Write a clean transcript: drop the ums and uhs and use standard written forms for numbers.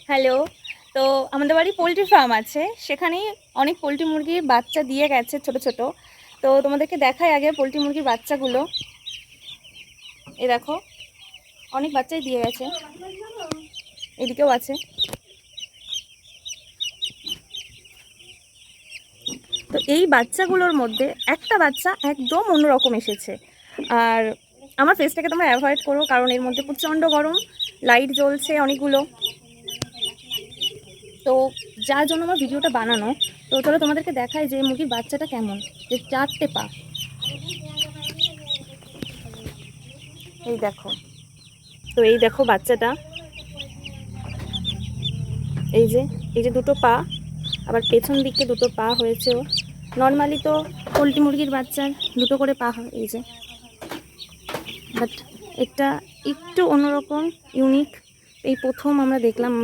Hello. তো আমাদের বাড়ি পোলট্রি ফার্ম আছে, সেখানেই অনেক পোলট্রি মুরগির বাচ্চা দিয়ে গেছে ছোট ছোট। তো তোমাদেরকে দেখাই আগে পোলট্রি মুরগির বাচ্চাগুলো। এই দেখো, অনেক বাচ্চাই দিয়ে গেছে, এদিকেও আছে। তো এই বাচ্চাগুলোর মধ্যে একটা বাচ্চা একদম অন্যরকম এসেছে। আর আমার ফেসটাকে তোমরা অ্যাভয়েড করো, কারণ এর মধ্যে প্রচণ্ড গরম, লাইট জ্বলছে অনেকগুলো। তো যার জন্য আমার ভিডিওটা বানানো। তো চলো তোমাদেরকে দেখাই যে মুরগির বাচ্চাটা কেমন, যে 4টে পা। এই দেখো, তো এই দেখো বাচ্চাটা, এই যে এই যে দুটো পা, আবার পেছন দিকে দুটো পা হয়েছে। ও নর্মালি তো পোলট্রি মুরগির বাচ্চার দুটো করে পা হয়, এই যে, বাট এটা একটু অন্যরকম, ইউনিক। এই প্রথম আমরা দেখলাম।